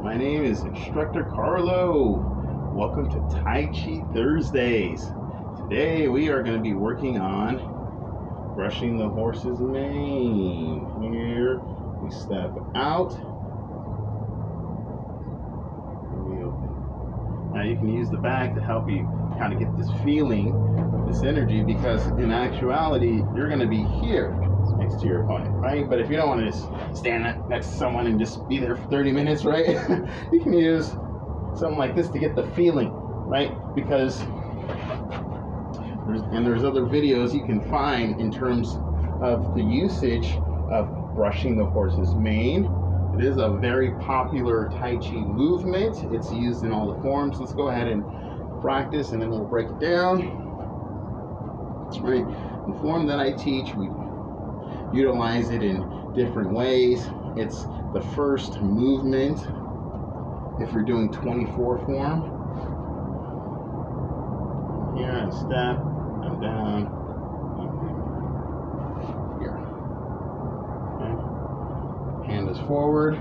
My name is Instructor Carlo. Welcome to Tai Chi Thursdays. Today we are going to be working on brushing the horse's mane. Here we step out. We open. Now you can use the back to help you kind of get this feeling, this energy, because in actuality you're going to be here next to your opponent, right? But if you don't want to just stand next to someone and just be there for 30 minutes, right? You can use something like this to get the feeling, right? Because there's other videos you can find in terms of the usage of brushing the horse's mane. It is a very popular Tai Chi movement. It's used in all the forms. Let's go ahead and practice and then we'll break it down. Right? The form that I teach, we utilize it in different ways. It's the first movement if you're doing 24 form. Here I step, I'm down, here. Okay. Hand is forward.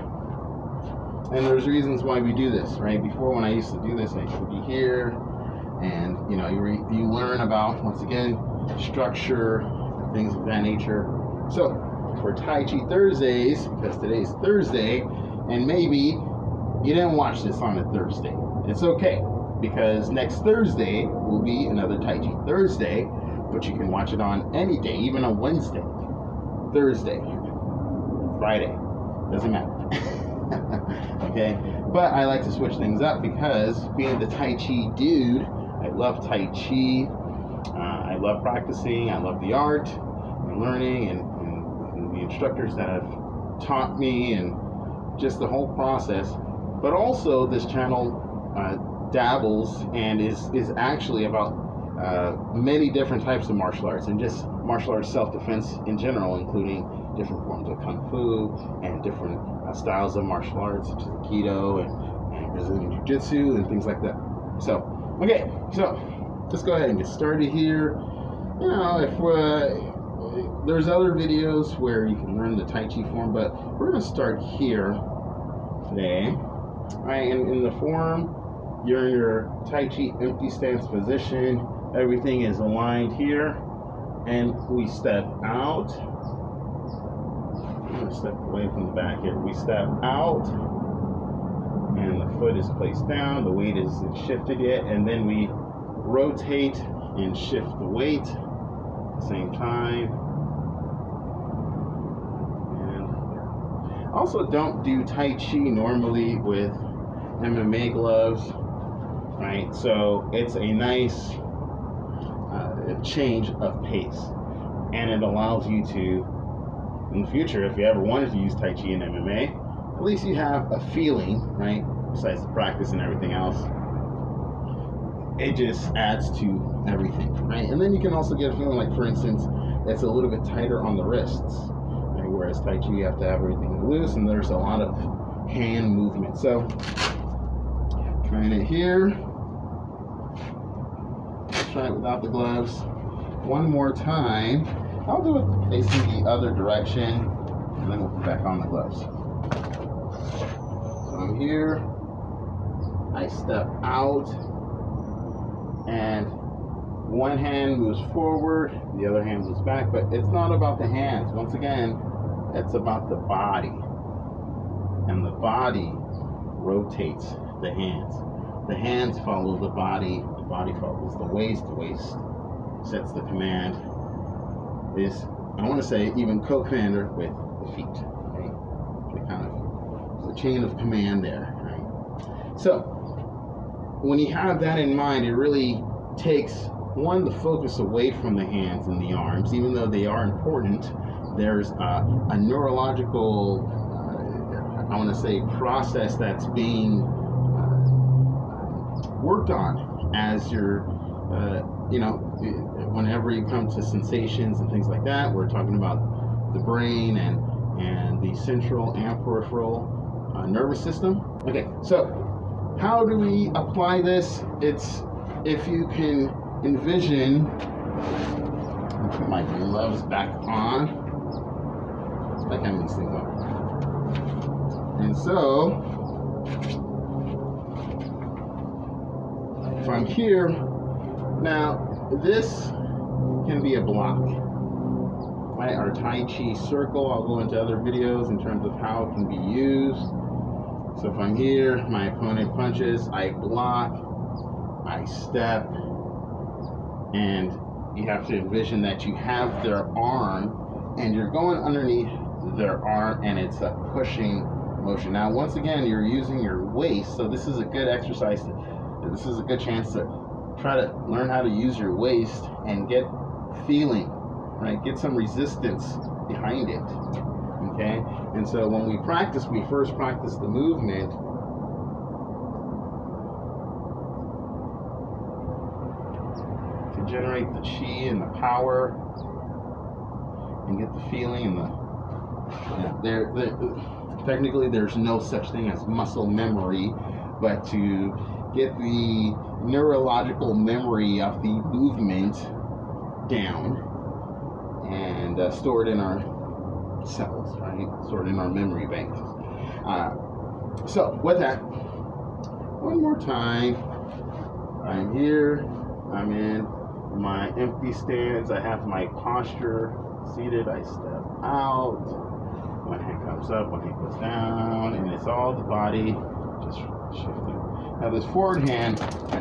And there's reasons why we do this, right? Before, when I used to do this, I used to be here, and you know, you learn about, once again, structure, things of that nature. So, for Tai Chi Thursdays, because today's Thursday, and maybe you didn't watch this on a Thursday, it's okay, because next Thursday will be another Tai Chi Thursday, but you can watch it on any day, even on Wednesday, Thursday, Friday, doesn't matter. Okay, but I like to switch things up because being the Tai Chi dude, I love Tai Chi, I love practicing, I love the art, and learning, and the instructors that have taught me, and just the whole process. But also this channel dabbles and is actually about many different types of martial arts, and just martial arts self-defense in general, including different forms of Kung Fu and different styles of martial arts such as Aikido and Brazilian Jiu-Jitsu and things like that. So, okay, so let's go ahead and get started here. You know, if there's other videos where you can learn the Tai Chi form, but we're going to start here today. All right, and in the form, you're in your Tai Chi empty stance position. Everything is aligned here, and we step out. I'm going to step away from the back here. We step out, and the foot is placed down. The weight isn't shifted yet, and then we rotate and shift the weight at the same time. Also, don't do Tai Chi normally with MMA gloves, right? So it's a nice change of pace, and it allows you to, in the future, if you ever wanted to use Tai Chi in MMA, at least you have a feeling, right? Besides the practice and everything else, it just adds to everything, right? And then you can also get a feeling like, for instance, it's a little bit tighter on the wrists. Whereas Tai Chi, you have to have everything loose, and there's a lot of hand movement. So, trying it here. Let's try it without the gloves. One more time. I'll do it facing the other direction, and then we'll put back on the gloves. So I'm here. I step out, and one hand moves forward, the other hand moves back, but it's not about the hands. Once again, it's about the body, and the body rotates the hands. The hands follow the body follows the waist sets the command. Is, I want to say, even co-commander with the feet, okay? The kind of the chain of command there, right? So, when you have that in mind, it really takes, one, the focus away from the hands and the arms, even though they are important. There's a neurological, I want to say, process that's being worked on as you're, you know, whenever you come to sensations and things like that. We're talking about the brain and the central and peripheral nervous system. Okay, so how do we apply this? It's, if you can envision, I'll put my gloves back on. Like having these things on. And so if I'm here, now this can be a block. Right? Our Tai Chi circle, I'll go into other videos in terms of how it can be used. So if I'm here, my opponent punches, I block, I step, and you have to envision that you have their arm and you're going underneath their arm, and it's a pushing motion. Now, once again, you're using your waist, so this is a good exercise. This is a good chance to try to learn how to use your waist and get feeling, right? Get some resistance behind it, okay? And so when we practice, we first practice the movement. To generate the chi and the power and get the feeling and technically there's no such thing as muscle memory, but to get the neurological memory of the movement down and stored in our cells, right? Stored in our memory banks. So with that, one more time, I'm here, I'm in my empty stance, I have my posture seated, I step out, one hand comes up, one hand goes down, and it's all the body just shifting. Now this forward hand,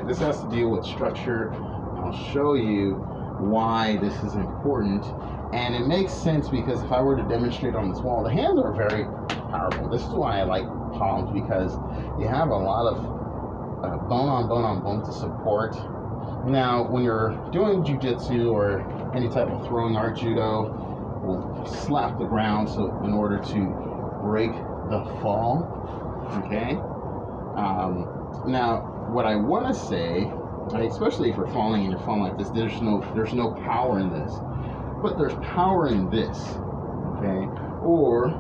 this has to deal with structure. I'll show you why this is important, and it makes sense because if I were to demonstrate on this wall, the hands are very powerful. This is why I like palms, because you have a lot of bone on bone to support. Now when you're doing jiu-jitsu or any type of throwing art, judo will slap the ground so in order to break the fall, okay? Now what I want to say, especially if you're falling and you're falling like this, there's no power in this, but there's power in this, okay? Or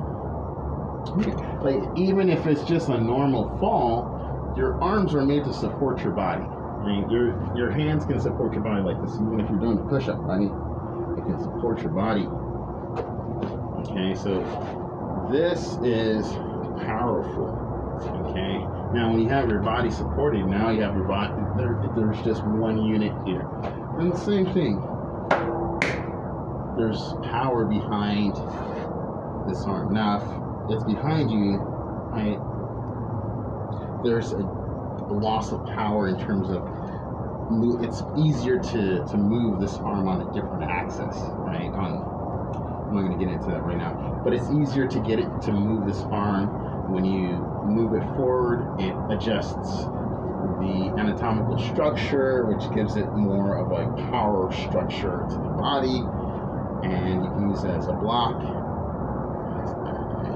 like even if it's just a normal fall, your arms are made to support your body. I mean, your hands can support your body like this. Even if you're doing a push-up, right? It can support your body. Okay, so this is powerful. Okay, now when you have your body supported, now you have your body. There's just one unit here. And the same thing. There's power behind this arm. Now, if it's behind you, right? There's a loss of power in terms of it's easier to move this arm on a different axis, right? I'm not going to get into that right now, but it's easier to get it to move this arm when you move it forward. It adjusts the anatomical structure, which gives it more of a power structure to the body, and you can use it as a block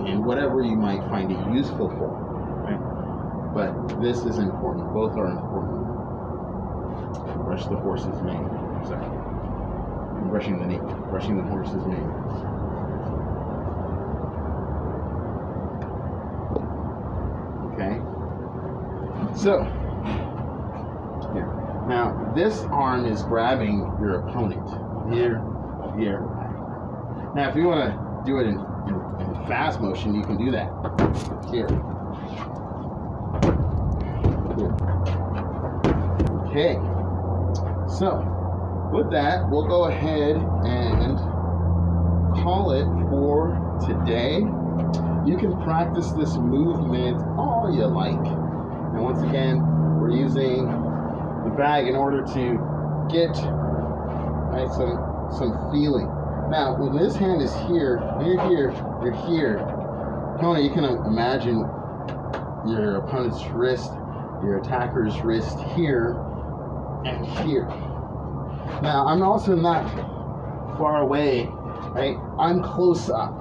and whatever you might find it useful for, right? But this is important. Both are important. Brush the horse's mane. Sorry. I'm brushing the horse's mane. Okay. So, here. Now, this arm is grabbing your opponent. Here, here. Now, if you want to do it in fast motion, you can do that. Here. Okay, so with that, we'll go ahead and call it for today. You can practice this movement all you like. And once again, we're using the bag in order to get some feeling. Now, when this hand is here, when you're here, you're here. You can imagine your opponent's wrist, your attacker's wrist here and here. Now, I'm also not far away, right? I'm close up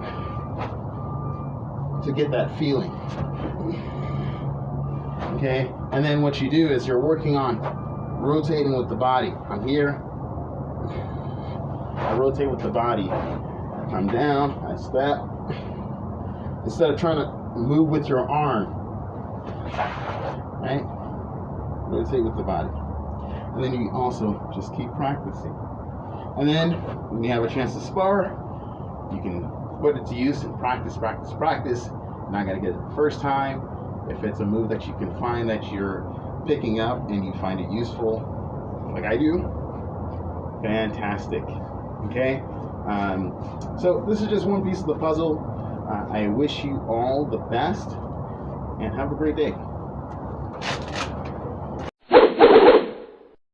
to get that feeling. Okay? And then what you do is you're working on rotating with the body. I'm here. I rotate with the body. I'm down. I step. Instead of trying to move with your arm, right? Rotate with the body. And then you also just keep practicing. And then when you have a chance to spar, you can put it to use and practice. You're not gonna get it the first time. If it's a move that you can find that you're picking up and you find it useful, like I do, fantastic. Okay, so this is just one piece of the puzzle. I wish you all the best and have a great day.